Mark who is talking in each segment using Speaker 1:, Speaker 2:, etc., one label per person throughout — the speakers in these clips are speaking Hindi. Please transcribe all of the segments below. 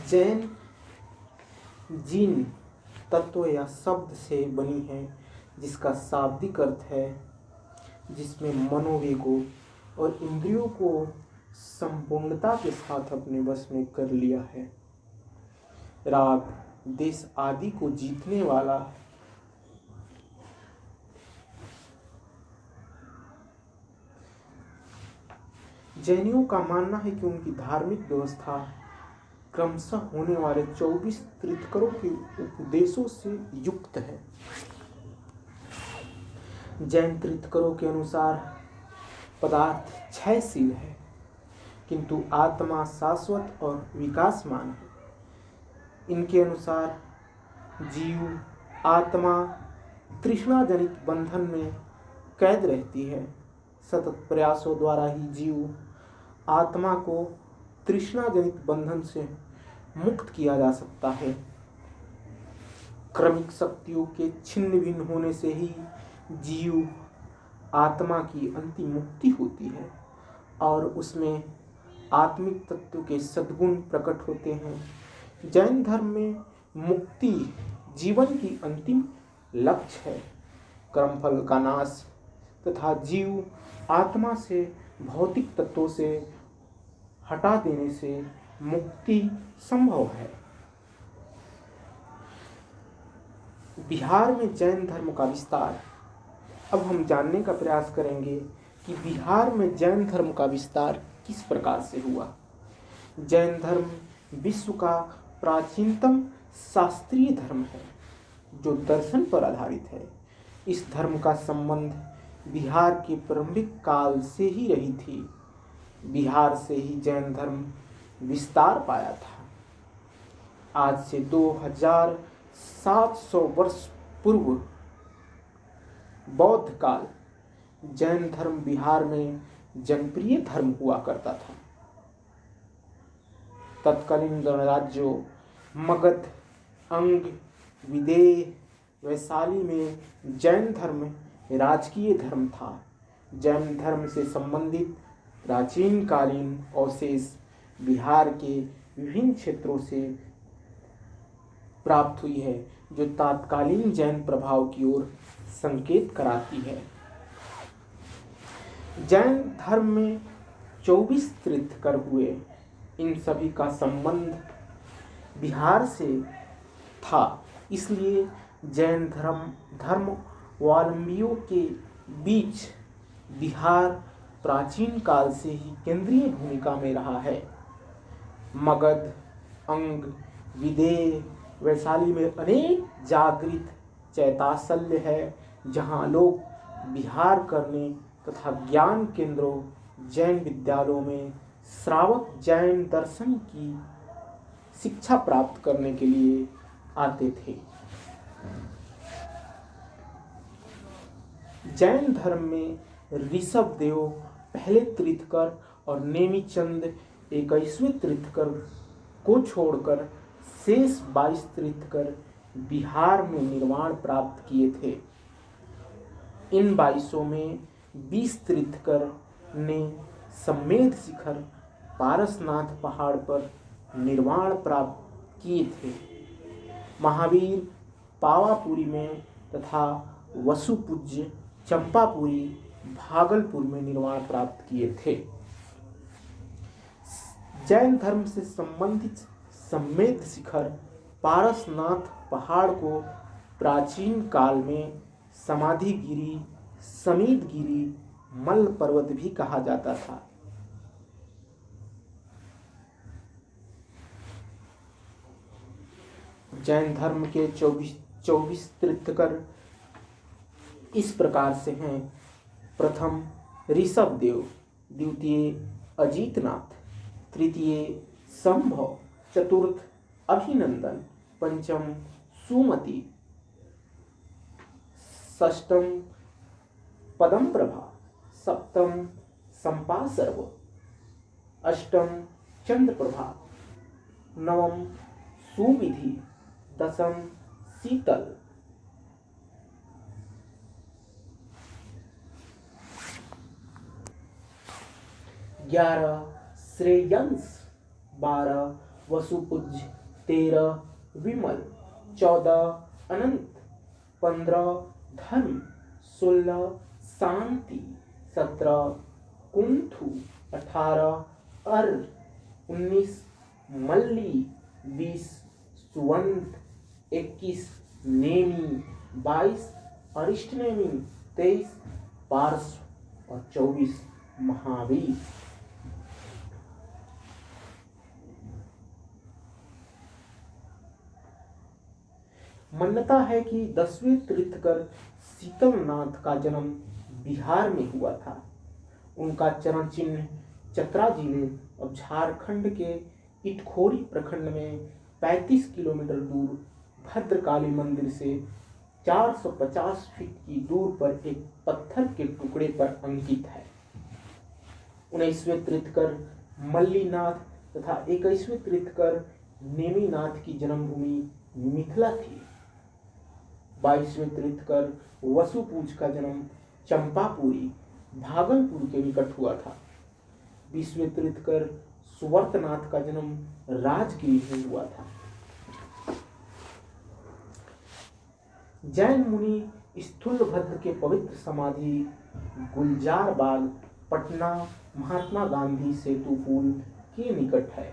Speaker 1: जैन जीन तत्व या शब्द से बनी है, जिसका शाब्दिक अर्थ है जिसमें मनोवेगों और इंद्रियों को संपूर्णता के साथ अपने वश में कर लिया है। राग, देश आदि को जीतने वाला जैनियों का मानना है कि उनकी धार्मिक व्यवस्था क्रमशः होने वाले 24 तीर्थंकरों के उपदेशों से युक्त है। जैन तीर्थंकरों के अनुसार पदार्थ क्षयशील है, किंतु आत्मा शाश्वत और विकासमान है। इनके अनुसार जीव आत्मा तृष्णा जनित बंधन में कैद रहती है। सतत प्रयासों द्वारा ही जीव आत्मा को तृष्णा जनित बंधन से मुक्त किया जा सकता है। क्रमिक शक्तियों के छिन्न भिन्न होने से ही जीव आत्मा की अंतिम मुक्ति होती है और उसमें आत्मिक तत्व के सद्गुण प्रकट होते हैं। जैन धर्म में मुक्ति जीवन की अंतिम लक्ष्य है। कर्मफल का नाश तथा जीव आत्मा से भौतिक तत्वों से हटा देने से मुक्ति संभव है। बिहार में जैन धर्म का विस्तार। अब हम जानने का प्रयास करेंगे कि बिहार में जैन धर्म का विस्तार किस प्रकार से हुआ। जैन धर्म विश्व का प्राचीनतम शास्त्रीय धर्म है जो दर्शन पर आधारित है। इस धर्म का संबंध बिहार के प्रारंभिक काल से ही रही थी। बिहार से ही जैन धर्म विस्तार पाया था। आज से 2700 वर्ष पूर्व बौद्ध काल जैन धर्म बिहार में जनप्रिय धर्म हुआ करता था। तत्कालीन गणराज्यों मगध, अंग, विदेह, वैशाली में जैन धर्म राजकीय धर्म था। जैन धर्म से संबंधित प्राचीन कालीन अवशेष बिहार के विभिन्न क्षेत्रों से प्राप्त हुई है, जो तत्कालीन जैन प्रभाव की ओर संकेत कराती है। जैन धर्म में 24 तीर्थंकर हुए। इन सभी का संबंध बिहार से था, इसलिए जैन धर्मावलंबियों के बीच बिहार प्राचीन काल से ही केंद्रीय भूमिका में रहा है। मगध, अंग, विदेह, वैशाली में अनेक जागृत चैताशल्य है, जहाँ लोग विहार करने तथा ज्ञान केंद्रों जैन विद्यालयों में श्रावक जैन दर्शन की शिक्षा प्राप्त करने के लिए आते थे। जैन धर्म में ऋषभ देव पहले तीर्थंकर और नेमिचंद 21वें तीर्थंकर को छोड़कर शेष 22 तीर्थंकर बिहार में निर्वाण प्राप्त किए थे। इन 22 में 20 तीर्थंकर ने सम्मेद शिखर पारसनाथ पहाड़ पर निर्वाण प्राप्त किए थे। महावीर पावापुरी में तथा वसुपूज्य चंपापुरी भागलपुर में निर्वाण प्राप्त किए थे। जैन धर्म से संबंधित सम्मेद शिखर पारसनाथ पहाड़ को प्राचीन काल में समाधिगिरी, समीदगिरी, मल्ल पर्वत भी कहा जाता था। जैन धर्म के 24 तीर्थंकर इस प्रकार से हैं। प्रथम ऋषभ देव, द्वितीय अजीतनाथ, तृतीय संभव, चतुर्थ अभिनंदन, पंचम सुमति, षष्ठम पदम प्रभा, सप्तम संपासर्व, अष्टम चंद्र प्रभा, नवम सुविधि, दसम शीतल। 11 श्रेयंस, 12 वसुपूज्य, 13 विमल, 14 अनंत, 15 धर्म, 16 शांति, 17 कुंथु, 18 अर, 19 मल्ली, 20 सुवंत, 21 नेमी, 22 अरिष्ट नेमी, 23 पार्श्व और 24 महावीर। मान्यता है कि 10वें तीर्थंकर शीतलनाथ का जन्म बिहार में हुआ था। उनका चरण चिन्ह चतरा जिले और झारखंड के इटखोरी प्रखंड में 35 किलोमीटर दूर भद्रकाली मंदिर से 450 फीट की दूर पर एक पत्थर के टुकड़े पर अंकित है। 19वें तीर्थंकर मल्लीनाथ तथा 21वें तीर्थंकर नेमिनाथ की जन्मभूमि मिथिला थी। 22वें तीर्थंकर वसुपूज का जन्म चंपापुरी भागलपुर के निकट हुआ था। 20वें तीर्थंकर सुवर्तनाथ का जन्म राजगिरी में हुआ था। जैन मुनि स्थूलभद्र के पवित्र समाधि गुलजार बाग पटना महात्मा गांधी सेतु पुल के निकट है।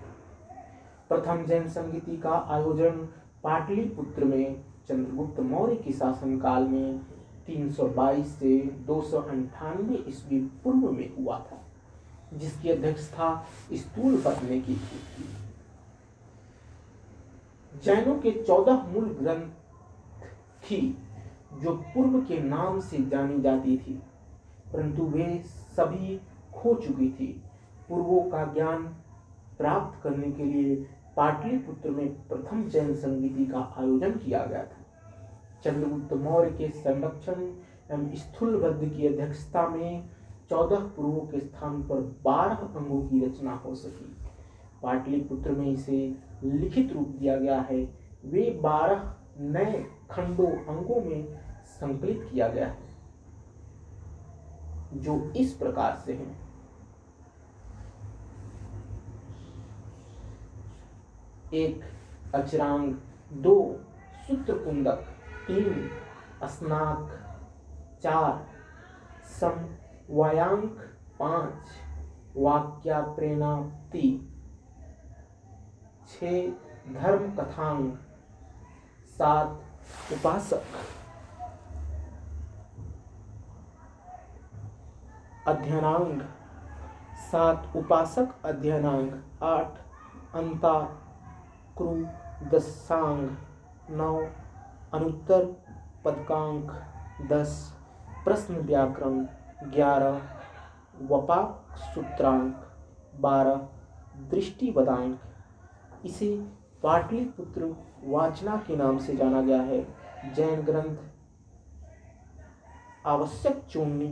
Speaker 1: प्रथम जैन संगीति का आयोजन पाटलिपुत्र में चंद्रगुप्त मौर्य के शासनकाल में 322 से 298 ईस्वी पूर्व में हुआ था, जिसकी अध्यक्षता स्थूलभद्र ने की थी। जैनों के 14 मूल ग्रंथ थी जो पूर्व के नाम से जानी जाती थी, परंतु वे सभी खो चुकी थी। पूर्वों का ज्ञान प्राप्त करने के लिए पाटलिपुत्र में प्रथम जैन संगीति का आयोजन किया गया था। चंद्रगुप्त मौर्य के संरक्षण एवं स्थूलभद्र की अध्यक्षता में 14 पूर्वों के स्थान पर 12 अंगों की रचना हो सकी। पाटलिपुत्र में इसे लिखित रूप दिया गया है। वे 12 नए खंडों अंगों में संकलित किया गया है, जो इस प्रकार से हैं। एक अचरांग, 2 सूत्रकुंडक, 3 स्नाक, 4 समवायांक, 5 वाक्याप्रेणाप्ति, 6 धर्म कथांग, 7 उपासक अध्ययनांग, 7 उपासक अध्ययनांग, 8 अंता क्रू दशांग, 9 अनुत्तर पदकांक, 10 प्रश्न व्याकरण, 11 वपाक सूत्रांक, 12 दृष्टिपदांक। इसे पाटलिपुत्र वाचना के नाम से जाना गया है। जैन ग्रंथ आवश्यक चूर्णी